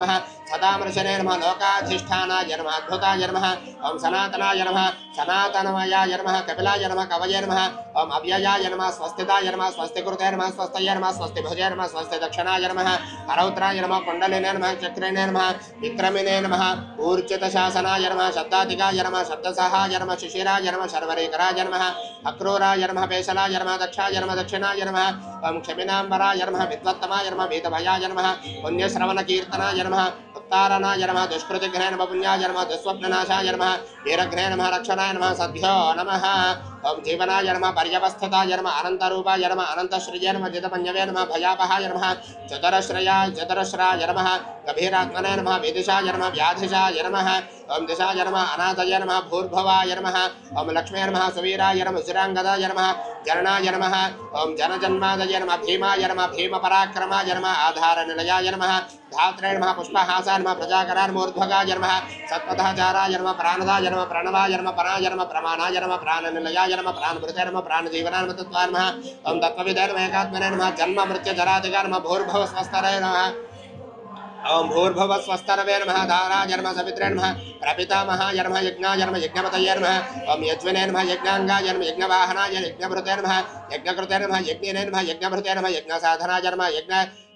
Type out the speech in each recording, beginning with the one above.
सदामृशने नमः लोकाधिष्ठानाय नमः अद्भुताय नमः ओम सनातनाय नमः सनातनमयाय नमः कपिलाय नमः कवये नमः ओम अव्ययाय नमः स्वस्तिदाय नमः स्वस्तिकृते नमः स्वस्तये नमः स्वस्तिभुजे नमः स्वस्ति दक्षिणाय नमः हरौत्राय नमः कुण्डलिने नमः चक्रिणे नमः विक्रमिणे नमः ऊर्जितशासनाय नमः शब्दातिकाय नमः शब्दसहाय नमः शिशिराय नमः शर्वरीकराय नमः अक्रूराय नमः पेशलाय नमः दक्षाय नमः दक्षिणाय नमः ओम क्षमिनाम्बराय नमः विद्वत्तमाय नमः वीतभयाय नमः पुण्यश्रवणकीर्तनाय नमः उत्तारणाय नमः दुष्कृतिघ्ने नमः पुण्याय नमः दुःस्वप्ननाशाय नमः वीरघ्ने नमः रक्षणाय नमः सद्भ्यो नमः ओम जीवनाय नमः पर्यवस्थिताय नमः अनन्तरूपाय नमः अनन्तश्रिये नमः जितपञ्जवे नमः भयापहाय नमः चतुरश्राय नमः गभीरात्मने नमः विदिशाय नमः व्याधिशाय नमः ओम दिशाय नमः अनाथय नमः भूर्भवाय नमः ओम लक्ष्मे नमः सुवीराय नमः सुरांगदाय नमः जरणाय नमः ओम जनजन्मादय नमः भीमाय नमः भीमपराक्रमाय नमः आधारनिलयाय नमः धात्रे नमः पुष्पहासाय नमः प्रजाकरान्मूर्ध्वगाय नमः सत्पथाचाराय नमः प्राणदाय नमः प्रणवाय नमः पराय नमः प्रमाणाय नमः प्राणनिलयाय नमः प्राणभृते नमः प्राणजीवनाय नमः तत्त्वाय नमः ओम तत्त्वविदे नमः एकात्मने नमः जन्म मृत्यु जरादिगाय नमः भूर्भुवः स्वस्तरे नमः ओम भूर्भुवः स्वस्तरवे नमः धाराय नमः सवित्रे नमः प्रपितामहाय नमः यज्ञाय नमः यज्ञपतये नमः ओम यज्विने नमः यज्ञांगाय नमः यज्ञवाहनाय यज्ञभृते नमः यज्ञकृते नमः यज्ञिने नमः यज्ञभृते नमः यज्ञसाधनाय नमः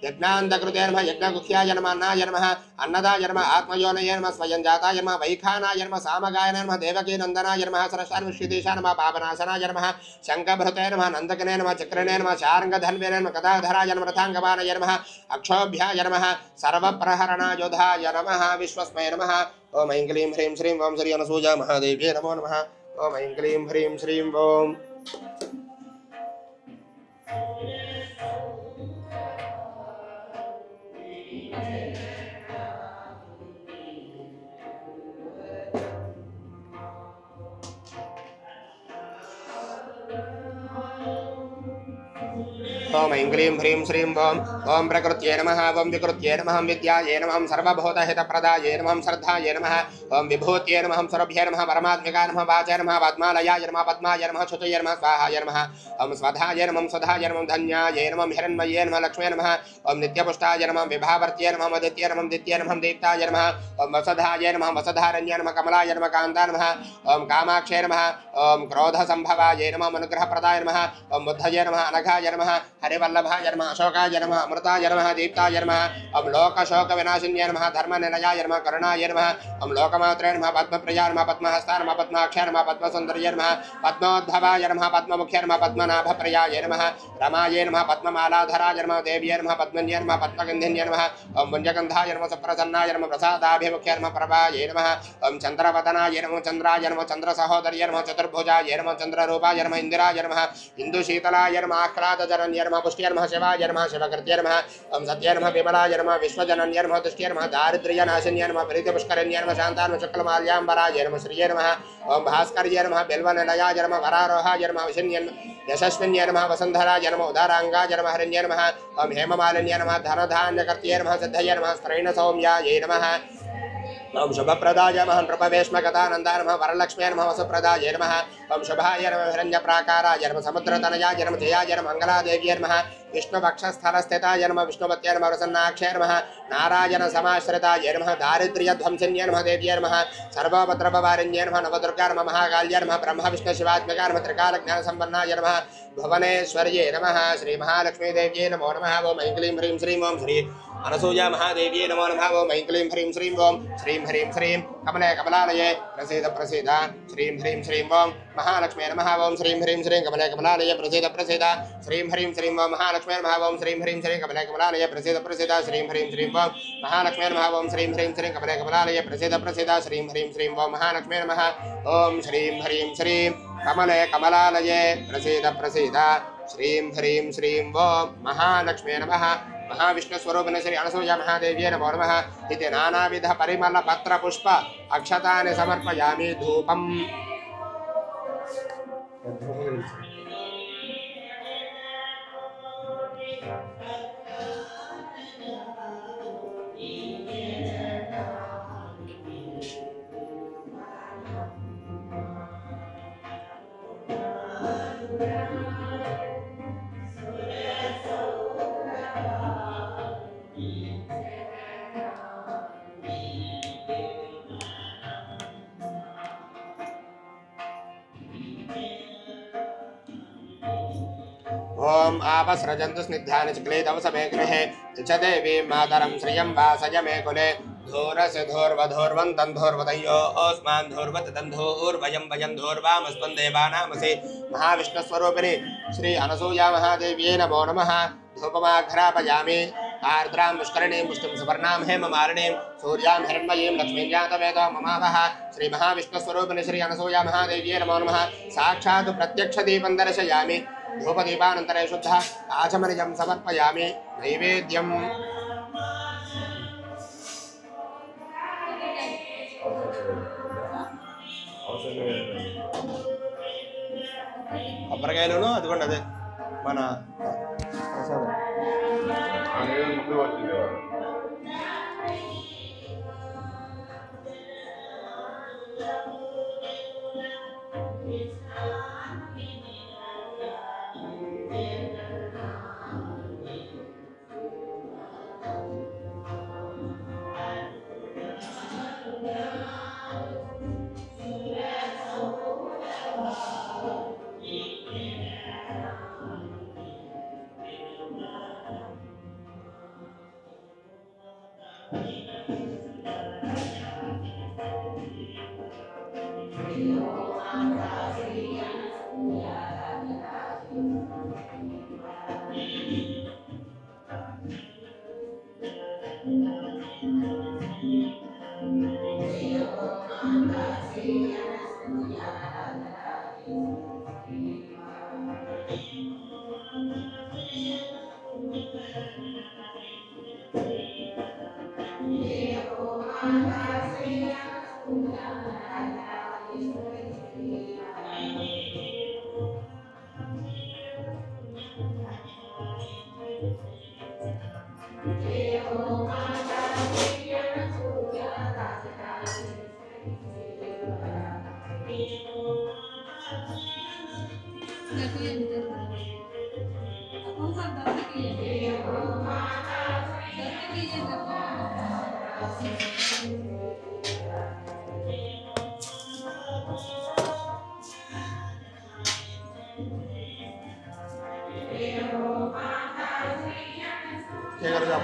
यज्ञान्तकृते नमः यज्ञगुह्याय नमः अन्नाय नमः अन्नदाय नमः आत्मयोनये नमः स्वयं जाताय नमः वैखानाय नमः सामगाय नमः देवकी नंदनाय नमः सरस्वतीशाय नमः पापनाशनाय नमः शङ्खभृते नमः नन्दकने नमः चक्रिणे नमः शार्ङ्गधन्वे नमः गदाधराय नमः रथाङ्गवानय नमः अक्षोभ्याय नमः सर्वप्रहरणायोधाय नमः विश्वस्मय नमः ओम ऐं क्लीं ह्रीं श्रीं ओम श्री अनसूया महादेव्यै नमो नमः ओम ऐं क्लीं ह्रीं श्रीं ओम ओम ऐं क्लीं ह्रीं श्रीं ओम प्रकृत्यै नमः ओम विकृत्यै नमः विद्यायै नमः सर्वभूतहितप्रदायै नमः श्रद्धायै नमः ओम विभूत्यै नमः सर्वभ्ये नमः परमात्मिकाय नमः वाचाय नमः पद्मालयाय नमः पद्माय नमः श्रुतये नमः स्वाहाय नमः ओम स्वधाय नमः स्वधाय नमः धन्यायै नमः हिरण्मये नमः लक्ष्मे नमः ओम नित्यपुष्टाय नमः विभावर्त्यै नमः मदित्यै नमः दित्यै नमः दीप्ताय नमः ओम वसधाय नमः वसधारण्यै नमः कमलाय नमः कान्ताय नमः ओम कामाक्षै नमः ओम क्रोधसंभवाय नमः अनुग्रहप्रदाय नमः ओम बुद्धये नमः अनघाय नमः हरिवल्लभाय नमः अशोकाय नमः अमृताय नमः दीप्ताय नमः ओम लोकशोकविनाशिन्ये नमः धर्मनिलयाय नमः करुणाय नमः ओम लोकमात्रे नमः पद्मप्रियाय नमः पद्महस्ताय नमः पद्माक्षाय नमः पद्मसुन्दर्ये नमः पद्मोद्भवाय नमः पद्ममुख्ये नमः पद्मनाभप्रियाय नमः रमायै नमः पद्ममालाधराय नमः देव्यै नमः पद्मन्ये नमः पद्मगन्धिन्ये नमः ओम पुण्यगन्धाय नमः सुप्रसन्नाय नमः प्रसादाभिमुख्ये नमः प्रभायै नमः ओम चन्द्रवदनाय नमः चन्द्राय नमः चन्द्रसहोदर्ये नमः चतुर्भुजाय नमः चन्द्ररूपाय नमः इन्दिराय नमः इन्दुशीतलाय नमः आह्लादजनन्ये नमः पुष्ट्ये नमः शिवाय नमः शिवकृत्ये नमः ओम सत्ये नमः विमलाय नमः विश्वजनन्ये नमः तुष्ट्ये नमः दारिद्र्यनाशिन्ये नमः प्रीतिपुष्करण्ये नमः शान्ताय नमः शुक्लमाल्याम्बराय नमः श्रिये नमः ओम भास्कर्ये नमः बिल्वनिलयाय नमः वरारोहाय नमः विशिन्ये यशस्विन्ये नमः वसुन्धराय नमः उदाराङ्गाय नमः हरिण्ये नमः ओम हेममालिन्ये नमः धनधान्यकर्त्ये नमः सिद्धये नमः स्त्रैणसौम्यायै नमः ओम शुभप्रदाय नमः नृपवेश्मगतानन्दाय नमः वरलक्ष्म्यै नमः वसुप्रदाय नमः ओम शुभाय नमः हिरण्यप्राकाराय नमः समुद्रतनयाय नमः जयाय नमः मङ्गलादेव्यै नमः विष्णुपक्षस्थलस्थिताय नमः विष्णुपत्यै नमः प्रसन्नाक्षै नमः नारायणसमाश्रिताय नमः दारिद्र्यध्वंसिन्यै नमः देव्यै नमः सर्वोपद्रववारिण्यै नमः नवदुर्गा नमः महाकाल्यै नमः ब्रह्मविष्णुशिवात्मिकाय नमः त्रिकालज्ञानसम्पन्नाय नमः भुवनेश्वर्यै नमः श्रीमहालक्ष्मीदेव्यै नमो नमः ओम ऐं क्लीं ह्रीं श्रीं ओम श्री अनसूया महादेव्यै नमो नमः ओम ऐं क्लीं ह्रीं श्रीं ओम श्रीं ह्रीं श्रीं कमले कमलालये प्रसीद प्रसीद श्रीं ह्रीं श्रीं ओम महालक्ष्मी नमः ओम श्रीं ह्रीं श्रीं कमले कमलालये प्रसीद प्रसीद श्रीं ह्रीं श्रीं ओम महालक्ष्मी नमः ओम श्रीं ह्रीं श्रीं कमले कमलालये प्रसीद प्रसीद श्रीं ह्रीं श्रीं ओम महालक्ष्मी नमः ओम श्रीं ह्रीं श्रीं कमले कमलालये प्रसीद प्रसीद श्रीं ह्रीं श्रीं ओम महालक्ष्मी नमः ओम श्रीं ह्रीं श्रीं कमले कमलालये प्रसीद प्रसीद श्रीं ह्रीं श्रीं ओम महालक्ष्मी नमः महाविष्णुस्वरूपिणी श्री अनसूया महादेव्यै नमो नमः इति नानाविध परिमल पत्र पुष्प अक्षतानि समर्पयामि धूपम् ओम आपसृजन्तु स्निग्धानि चिक्ले तव समे गृहे च देवी मातरं श्रियं वासय मे कुले धूरस्य धूर्वधूर्वन्तं धूर्वतयो ओस्मान् धूर्वतदन्धूर्वयं वयं धूर्वामस्त्वं देवानामसि महाविष्णुस्वरूपिणि श्री अनसूया महादेव्यै नमो नमः धूपमाघ्रापयामि आर्द्रां पुष्करिणीं पुष्टिं सुवर्णां हेममालिनीं सूर्यां हिरण्मयीं लक्ष्मीं जातवेदो ममावः श्री महाविष्णुस्वरूपिणि श्री अनसूया महादेव्यै नमो नमः साक्षात् प्रत्यक्षदीपं दर्शयामि धूपदीपानन्तरे शुद्धः आचमनीयं समर्पयामि नैवेद्यम् కొబ్బరికాయలును అదిగోండి అదే మన ముందు వచ్చింది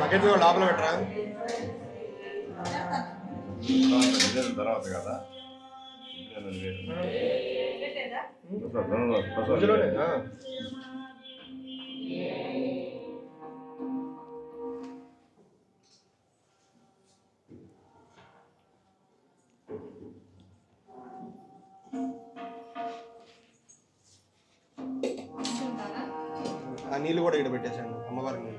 బకెట్ లోపల పెట్టరా తర్వాత కదా ఆ నీళ్ళు కూడా ఇక్కడ పెట్టేసాను అమ్మవారి నీళ్ళు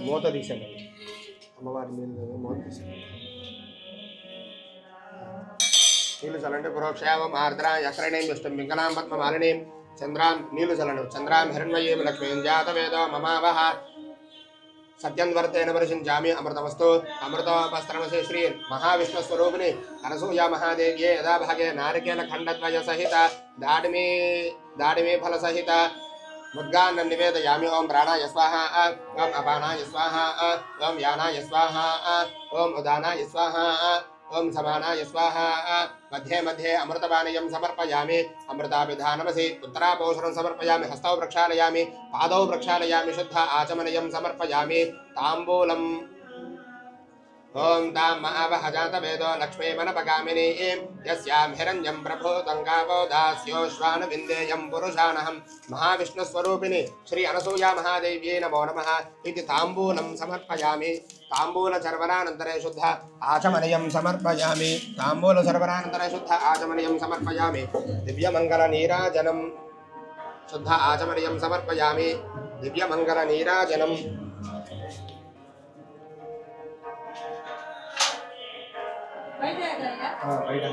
మూత తీసాను అమ్మవారి నీళ్ళు మూత తీసాను నీళ్ళు చల్లండి పురోక్షయావం ఆర్ద్రాం యక్రణీం విష్ణుం పింగళాం పద్మమాలినీం చంద్రాం నీళ్ళు చల్లండి చంద్రాం హిరణ్మయీం లక్ష్మీం జాతవేదో మమావహ సత్యం వర్తేన పరిశించామి అమృతమస్తు అమృతోపస్త్రమసే శ్రీ మహావిష్ణుస్వరూపిణి అనసూయా మహాదేవ్యే యథాభాగే నారికేల ఖండద్వయ సహిత దాడిమీ ఫల సహిత मुद्गान्न निवेदयामि ओम प्राणाय स्वाहा ओम अपानाय स्वाहा ओम यानाय स्वाहा ओम उदानाय स्वाहा ओम समानाय स्वाहा मध्ये मध्ये अमृतपानीयं समर्पयामि अमृताभिधानमसि उत्तरापोषणं समर्पयामि हस्तौ प्रक्षालयामि पादौ प्रक्षालयामि शुद्ध आचमनीयं समर्पयामि ताम्बूलम् ओम ताम महावहजातवेदो लक्ष्मीमनपगामिनी यस्यां हिरण्यं प्रभूतं गावो दास्योश्वान विन्देयं पुरुषानहं महाविष्णुस्वरूपिणि श्री अनसूया महादेव्यै नमो नमः इति ताम्बूलं समर्पयामि ताम्बूलचर्वणानन्तरे शुद्ध आचमनीयं समर्पयामि ताम्बूलचर्वणानन्तरे शुद्ध आचमनीयं समर्पयामि दिव्यमङ्गलनीराजनं शुद्ध आचमनीयं समर्पयामि दिव्यमङ्गलनीराजनं బయట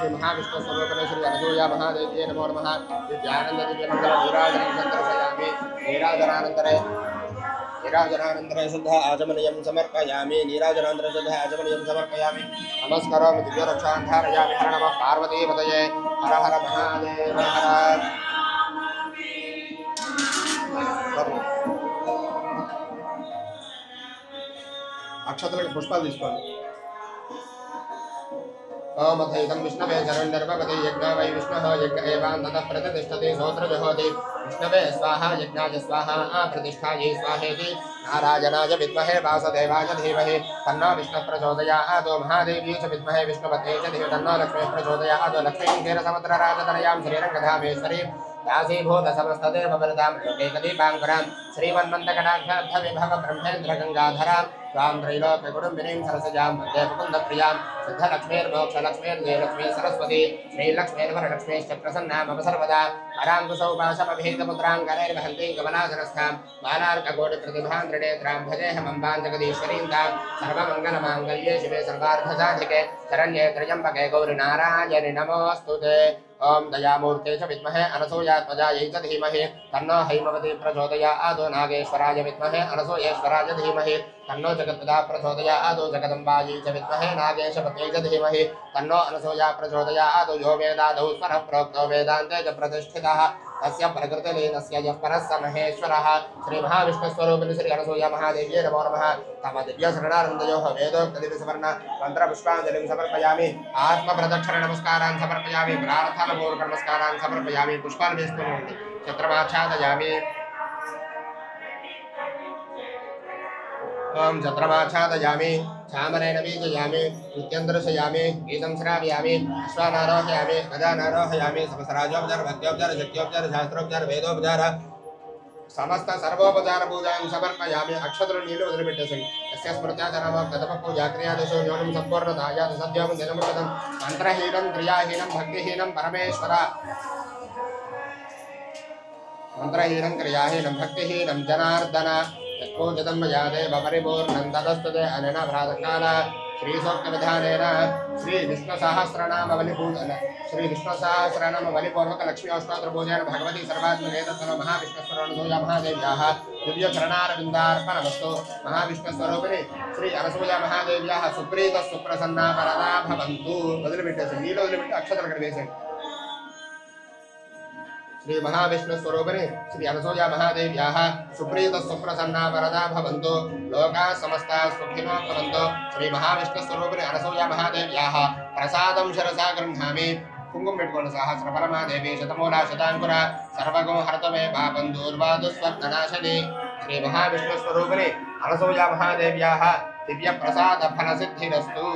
श्री महाविष्णु स्वरूपिणे श्री अनसूया महादेव्यै नमो नमः। दिव्यानंद दिव्यमंगल नीराजनं संदर्शयामि। नीराजनानन्तरे शुद्ध आचमनीयं समर्पयामि। नीराजनानन्तरे शुद्ध आचमनीयं समर्पयामि। नमस्कारामि दिव्यरक्षां धारयामि। हर नमः पार्वतीपतये हर हर महादेव हर। అక్షతలకు పుష్పాలు తీసుకోండి. ఓం అథైతం విష్ణవే శరణ్యర్భవతి యజ్ఞ వై విష్ణుః యజ్ఞ ఏవాन्तతః ప్రతిష్ఠతే సోత్రజహోతి విష్ణవే స్వాహా యజ్ఞాయ స్వాహా ప్రతిష్ఠాయై స్వాహేతి నారాయణాయ విద్మహే వాసుదేవాయ ధీమహి తన్నో విష్ణుః ప్రచోదయాత్. మహాదేవ్యై చ విద్మహే విష్ణుపత్న్యై చ ధీమహి తన్నో లక్ష్మీః ప్రచోదయాత్. లక్ష్మీం క్షీరసముద్రరాజతనయాం శ్రీరంగధామేశ్వరీం दासीभूत समस्तदेव वरदां लोकैकदीपाङ्कुरां श्रीमन्मन्दकटाक्षार्थ विभव ब्रह्मेन्द्र गंगाधरां स्वां त्रैलोक्यकुटुम्बिनीं सरसजां वन्दे मुकुन्दप्रियां सिद्धलक्ष्मीर्मोक्षलक्ष्मीर्जयलक्ष्मी सरस्वती श्रीलक्ष्मीर्वरलक्ष्मीश्च प्रसन्नां मम सर्वदा हराङ्कुशौपाशमभेदमुद्राङ्करैर्वहन्तीं कमलासनस्थां बालार्ककोटिप्रतिभां त्रिनेत्रां भजेऽहमम्बां जगदीश्वरीं तां सर्वमङ्गलमाङ्गल्ये शिवे सर्वार्थसाधिके शरण्ये त्र्यम्बके गौरि नारायणि नमोऽस्तुते। ओम दयामूर्ते च विद्महे अनसूयात्मजायै च धीमहि तन्नो हैमवती प्रचोदयात्। नागेश्वराय विद्महे अनसूयेश्वराय धीमहि तन्नो जगत्पदा प्रचोदयात्। जगदम्बायै च विद्महे नागेशपत्यै च धीमहि तन्नो अनसूया प्रचोदयात्। यो वेदादौ स्वरः प्रोक्तो वेदान्ते च प्रतिष्ठितः तस्य प्रकृतिलीनस्य यः परः स महेश्वरः। श्री महाविष्णुस्वरूपिणी श्री अनसूया महादेव्यै नमो नमः। तम दिव्यशरणानन्दयोः वेदोक्तदिव्यसवर्ण मन्त्रपुष्पाञ्जलिं समर्पयामि। आत्मप्रदक्षिण नमस्कारान् समर्पयामि। प्रार्थनापूर्वक नमस्कारान् समर्पयामि। पुष्पान् वेष्टुमूर्ति छत्रमाच्छादयामि। ओम छत्रमाच्छादयामि। चामरेण बीजयामि। नित्यन्दर्शयामि। गीतं श्रावयामि। अश्वानारोहयामि। गजानारोहयामि। समस्तराजोपचार भक्त्योपचार शक्त्योपचार शास्त्रोपचार वेदोपचार समस्त सर्वोपचार पूजां समर्पयामि। अक्षतुल नीलु वदिलिपेट्टेसंడి। यस्य स्मृत्याचरणं गतप पूजा क्रियादशो योगं संपूर्णतायात् सद्यों दिनमुक्तं मंत्रहीनं क्रियाहीनं भक्तिहीनं परमेश्वर मंत्रहीनं क्रियाहीनं भक्तिहीनं जनार्दन यत्पूजितं मया देव परिपूर्णं तदस्तुते अनेन प्रातःकाल श्रीसूक्तविधानेन श्री विष्णुसहस्रनाम बलिपूजन श्री विष्णुसहस्रनाम बलिपूर्वक लक्ष्मी अष्टोत्तर पूजन भगवती सर्वात्मने तत्तनो महाविष्णुस्वरूपिणी महादेव्याः दिव्य चरणारविन्दार्पणमस्तु। महाविष्णुस्वरूपिणी श्री अनसूया महादेव्याः सुप्रीत सुप्रसन्ना वरदा भवन्तु। वदिलिपेट्टेసి నీళ్ళు వదిలిపెట్టి అక్షతలు అక్కడ వేసేయండి। श्री महाविष्णुस्वरूपिणी श्री अनसूया महादेव्याः सुप्रीत सुप्रसन्ना वरदा भवन्तु। लोकाः समस्ताः सुखिनो भवन्तु। श्री महाविष्णुस्वरूपिणी अनसूया महादेव्याः प्रसादं शिरसा गृह्णामि। कुंकुम पेट्टुकोंडि। सहस्रपरमादेवी शतमूला शतांकुरा सर्वगो हरतमे पापं दूर्वादुस्वर्णनाशिनी। श्री महाविष्णुस्वरूपिणी अनसूया महादेव्याः दिव्य प्रसाद फलसिद्धिरस्तु।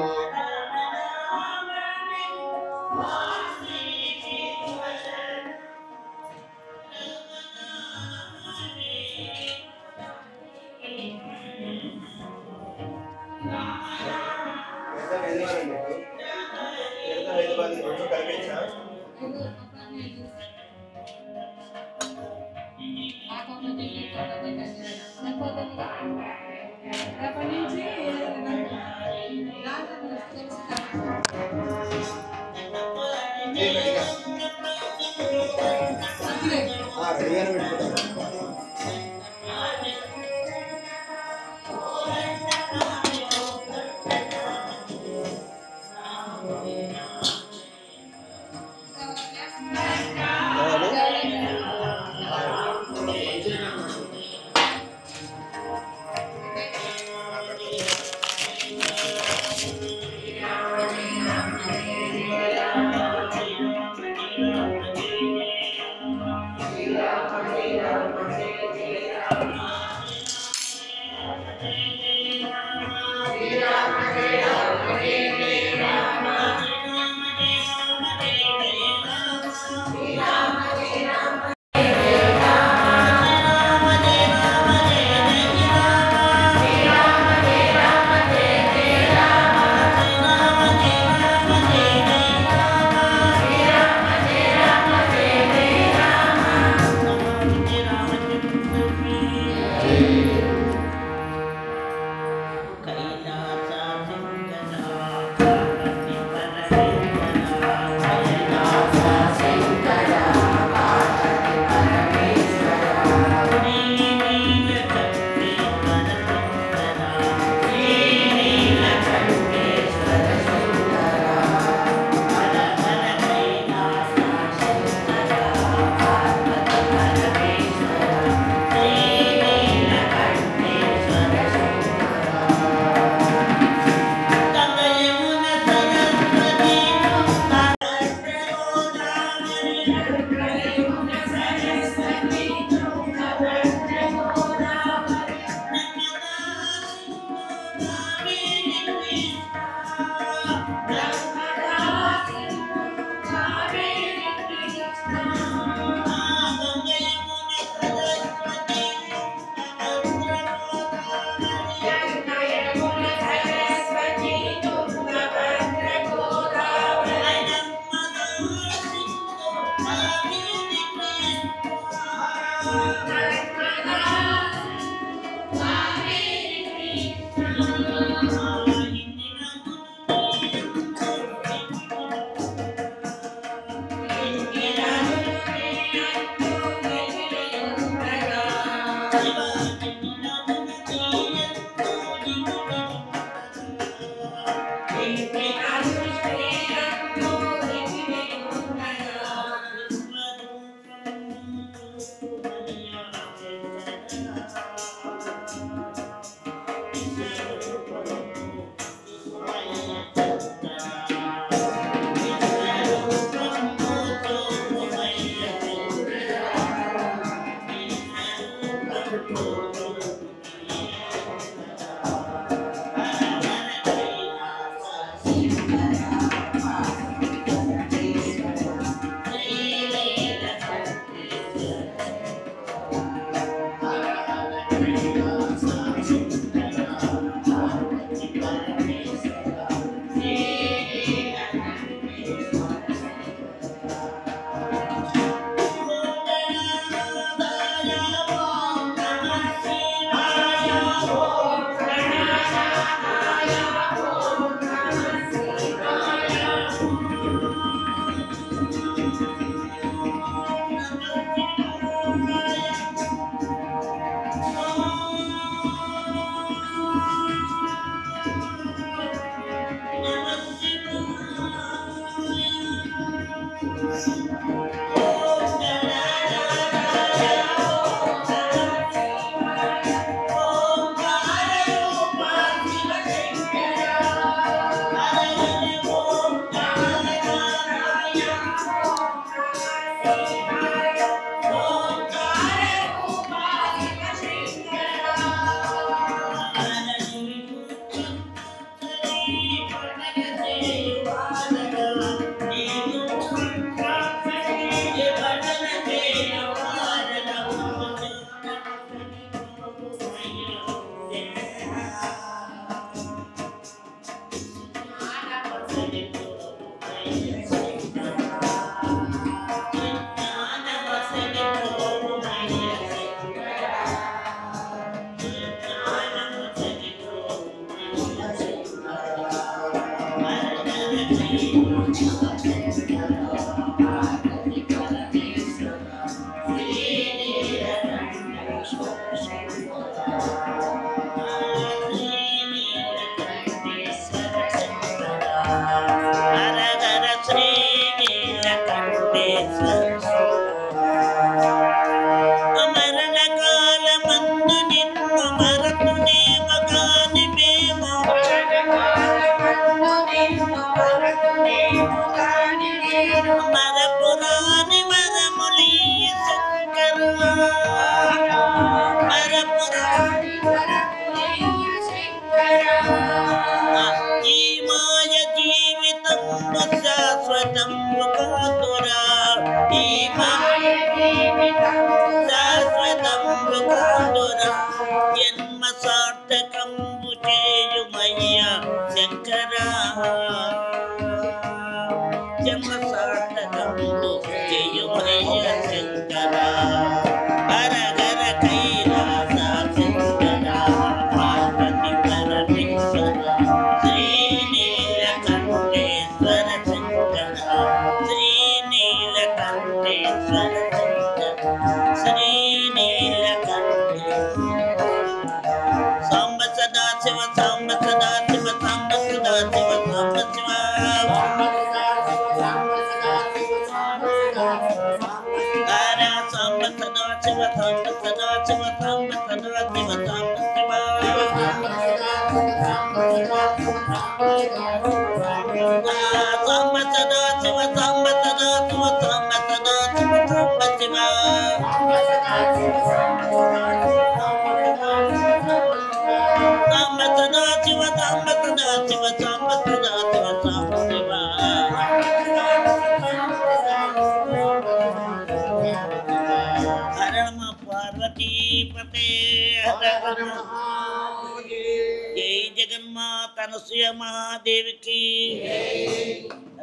महादेव की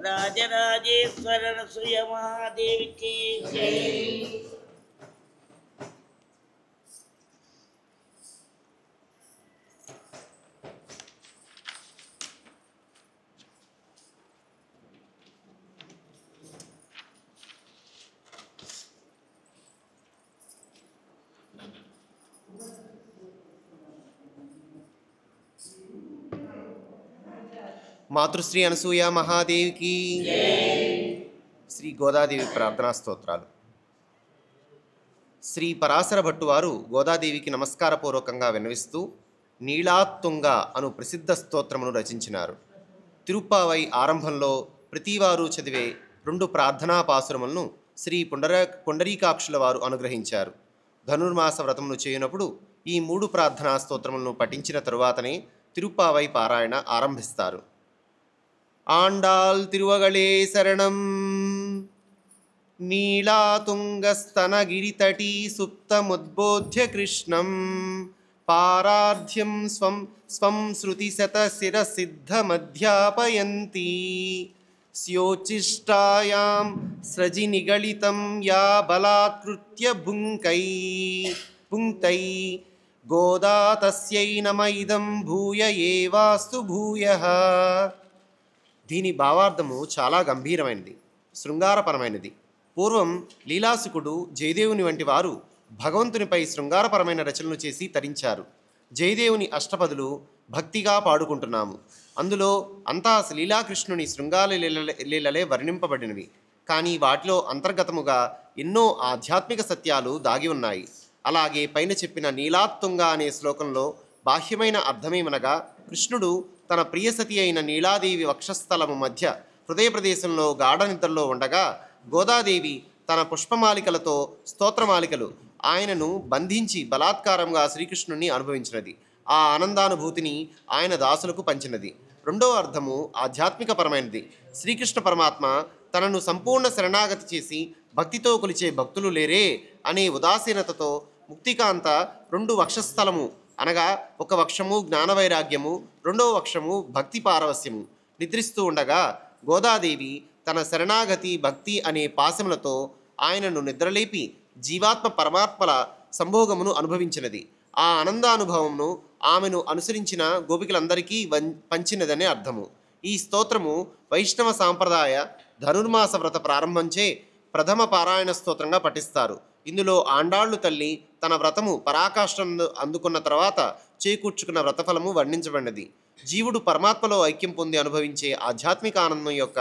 राजराजेश्वर रसोई महादेव की మాతృశ్రీ అనసూయ మహాదేవికి శ్రీ గోదాదేవి ప్రార్థనా స్తోత్రాలు. శ్రీ పరాశర భట్టు వారు గోదాదేవికి నమస్కారపూర్వకంగా విన్నవిస్తూ నీళాత్తుంగ అను ప్రసిద్ధ స్తోత్రమును రచించినారు. తిరుప్పావై ఆరంభంలో ప్రతివారు చదివే 2 ప్రార్థనా పాసురములను శ్రీ పుండరీకాక్షుల వారు అనుగ్రహించారు. ధనుర్మాస వ్రతమును చేయునప్పుడు ఈ 3 ప్రార్థనా స్తోత్రములను పఠించిన తరువాతనే తిరుప్పావై పారాయణ ఆరంభిస్తారు. ఆండాల్ తిరువగళే శరణం. నీళాతుంగస్తనగిరితటీ సుప్తముద్బోధ్య కృష్ణం పారార్ధ్యం స్వం స్వం శృతిశతశిరసిద్ధమధ్యాపయంతి స్యోచిష్టాయాం స్రజి నిగళితం యా బలాత్కృత్య భుంక్తై గోదా తస్యై నమ ఇదం భూయ ఏవాస్తు భూయః. దీని భావార్థము చాలా గంభీరమైనది, శృంగారపరమైనది. పూర్వం లీలాసుకుడు, జయదేవుని వంటి వారు భగవంతునిపై శృంగారపరమైన రచనలు చేసి తరించారు. జయదేవుని అష్టపదులు భక్తిగా పాడుకుంటున్నాము. అందులో అంతా లీలాకృష్ణుని శృంగార లీలలే వర్ణింపబడినవి. కానీ వాటిలో అంతర్గతముగా ఎన్నో ఆధ్యాత్మిక సత్యాలు దాగి ఉన్నాయి. అలాగే పైన చెప్పిన నీలాత్తుంగ అనే శ్లోకంలో బాహ్యమైన అర్థమేమనగా, కృష్ణుడు తన ప్రియసతి అయిన నీలాదేవి వక్షస్థలము మధ్య హృదయ ప్రదేశంలో గాఢ నిద్రలో ఉండగా గోదాదేవి తన పుష్పమాలికలతో స్తోత్రమాలికలు ఆయనను బంధించి బలాత్కారంగా శ్రీకృష్ణుణ్ణి అనుభవించినది. ఆ ఆనందానుభూతిని ఆయన దాసులకు పంచినది. రెండో అర్థము ఆధ్యాత్మికపరమైనది. శ్రీకృష్ణ పరమాత్మ తనను సంపూర్ణ శరణాగతి చేసి భక్తితో కొలిచే భక్తులు లేరే అనే ఉదాసీనతతో ముక్తికాంత 2 వక్షస్థలము అనగా ఒక వక్షము జ్ఞానవైరాగ్యము, రెండో వక్షము భక్తి పారవస్యము నిద్రిస్తూ ఉండగా గోదాదేవి తన శరణాగతి భక్తి అనే పాశములతో ఆయనను నిద్రలేపి జీవాత్మ పరమాత్మల సంభోగమును అనుభవించినది. ఆ ఆనందానుభవమును ఆమెను అనుసరించిన గోపికలందరికీ పంచినదనే అర్థము. ఈ స్తోత్రము వైష్ణవ సాంప్రదాయ ధనుర్మాస వ్రత ప్రారంభంచే ప్రథమ పారాయణ స్తోత్రంగా పఠిస్తారు. ఇందులో ఆండాళ్ళు తల్లి తన వ్రతము పరాకాష్ఠం అందుకున్న తర్వాత చేకూర్చుకున్న వ్రతఫలము వర్ణించబడినది. జీవుడు పరమాత్మలో ఐక్యం పొంది అనుభవించే ఆధ్యాత్మిక ఆనందం యొక్క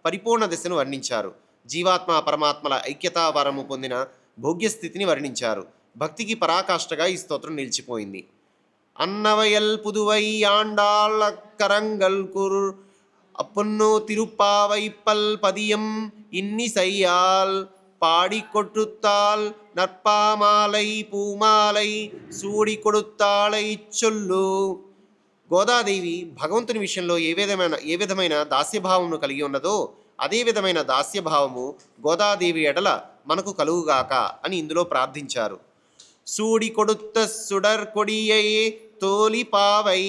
పరిపూర్ణ దశను వర్ణించారు. జీవాత్మ పరమాత్మల ఐక్యతా వరము పొందిన భోగ్యస్థితిని వర్ణించారు. భక్తికి పరాకాష్ఠగా ఈ స్తోత్రం నిలిచిపోయింది. అన్నవయల్ పుదువై ఆండాళ్ళ కరంగల్ కుర్ అప్పున్నో తిరుప్పావైప్పల్ పదియం ఇన్ని సయ్యాల్ పాడి కొట్టుత్తాల్ నర్పామాలై పూమాలై సూడి కొడుత్తాళై చొల్లు. గోదాదేవి భగవంతుని విషయంలో ఏ విధమైన దాస్యభావమును కలిగి ఉన్నదో అదే విధమైన దాస్యభావము గోదాదేవి ఎడల మనకు కలుగుగాక అని ఇందులో ప్రార్థించారు. సూడి కొడుత్త సుడర్ కొడియే తోలి పావై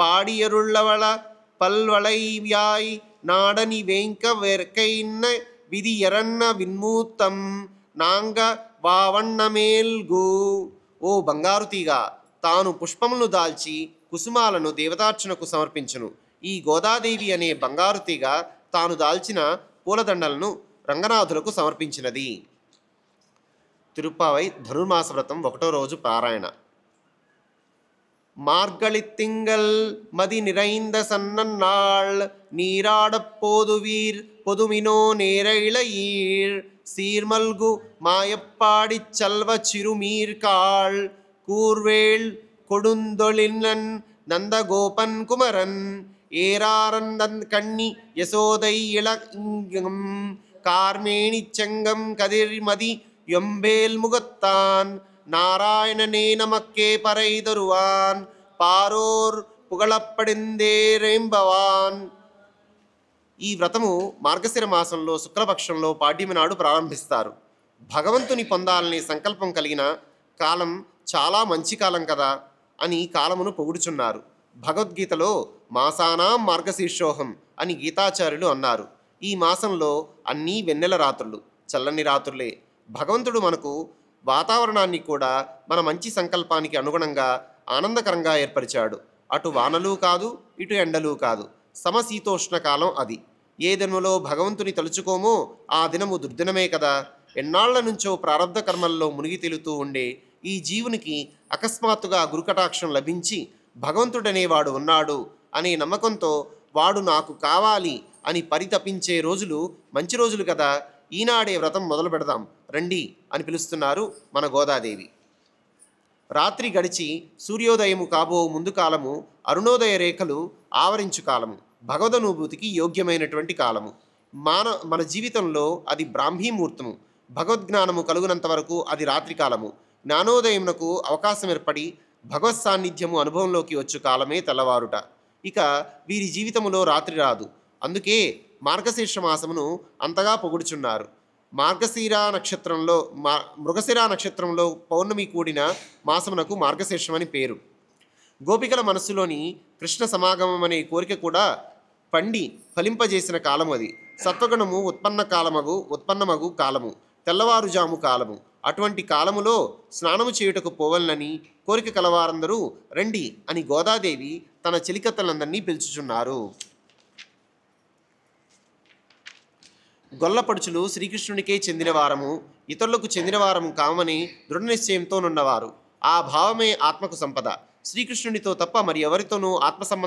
పాడియరుళ్ళవళ పల్వళై వ్యాయ్ నాడని వేంక వెర్కైన్న విధి ఎరన్న విన్మూత్తం నాంగ వావన్నమేల్గు. ఓ బంగారు తీగ తాను పుష్పములను దాల్చి కుసుమాలను దేవతార్చనకు సమర్పించును. ఈ గోదాదేవి అనే బంగారు తీగ తాను దాల్చిన పూలదండలను రంగనాథులకు సమర్పించినది. తిరుప్పావై ధనుర్మాస వ్రతం 1వ రోజు పారాయణ. మార్గళిత్తింగల్ మది நிறைந்த சன்னன்னாள் நீராடப் போதுவீர் பொதுமினோ நேரைளையீர் சீர்மல்கு மாயப்பாடிச் சல்வ சிறுமீர்காள் கூர்வேள் கொடுந்தொழிலன் நந்தகோபன் குமரன் ஏராரந்தன் கண்ணி யசோதை இளங்கம் கார்மேணிச் செங்கம் கதிர்மதி எம்பேல் முகத்தான் நாராயணனே நமக்கே பறை தருவான் పారోర్ పుగళప్పడిందేరేంబవాన్. ఈ వ్రతము మార్గశిర మాసంలో శుక్లపక్షంలో పాడ్యమి నాడు ప్రారంభిస్తారు. భగవంతుని పొందాలనే సంకల్పం కలిగిన కాలం చాలా మంచి కాలం కదా అని కాలమును పొగుడుచున్నారు. భగవద్గీతలో మాసానాం మార్గశీర్షోహం అని గీతాచార్యులు అన్నారు. ఈ మాసంలో అన్నీ వెన్నెల రాత్రులు, చల్లని రాత్రులే. భగవంతుడు మనకు వాతావరణాన్ని కూడా మన మంచి సంకల్పానికి అనుగుణంగా ఆనందకరంగా ఏర్పరిచాడు. అటు వానలు కాదు, ఇటు ఎండలు కాదు, సమశీతోష్ణ కాలం అది. ఏ దినములో భగవంతుని తలుచుకోమో ఆ దినము దుర్దినమే కదా. ఎన్నాళ్ల నుంచో ప్రారంధ కర్మల్లో మునిగి తేలుతూ ఉండే ఈ జీవునికి అకస్మాత్తుగా గురుకటాక్షం లభించి భగవంతుడనేవాడు ఉన్నాడు అనే నమ్మకంతో వాడు నాకు కావాలి అని పరితపించే రోజులు మంచి రోజులు కదా. ఈనాడే వ్రతం మొదలు పెడదాం. రండి అని పిలుస్తున్నారు మన గోదాదేవి. రాత్రి గడిచి సూర్యోదయము కాబో ముందు కాలము, అరుణోదయ రేఖలు ఆవరించు కాలము, భగవదనుభూతికి యోగ్యమైనటువంటి కాలము. మన జీవితంలో అది బ్రాహ్మీముహూర్తము. భగవద్జ్ఞానము కలుగునంత వరకు అది రాత్రి కాలము. జ్ఞానోదయమునకు అవకాశం ఏర్పడి భగవత్ సాన్నిధ్యము అనుభవంలోకి వచ్చు కాలమే తెల్లవారుట. ఇక వీరి జీవితములో రాత్రి రాదు. అందుకే మార్గశీర్ష మాసమును అంతగా పొగుడుచున్నారు. మృగశిర నక్షత్రంలో పౌర్ణమి కూడిన మాసమునకు మార్గశీర్షమని పేరు. గోపికల మనస్సులోని కృష్ణ సమాగమం అనే కోరిక కూడా పండి ఫలింపజేసిన కాలము అది. సత్వగుణము ఉత్పన్నమగు కాలము, తెల్లవారుజాము కాలము. అటువంటి కాలములో స్నానము చేయుటకు పోవలనని కోరిక కలవారందరూ రండి అని గోదాదేవి తన చెలికత్తలందరినీ పిలుచుచున్నారు. గొల్లపడుచులు శ్రీకృష్ణునికే చెందినవారము, ఇతరులకు చెందినవారము కామని దృఢ నిశ్చయంతో నున్నవారు. ఆ భావమే ఆత్మకు సంపద. శ్రీకృష్ణునితో తప్ప మరి ఎవరితోనూ ఆత్మ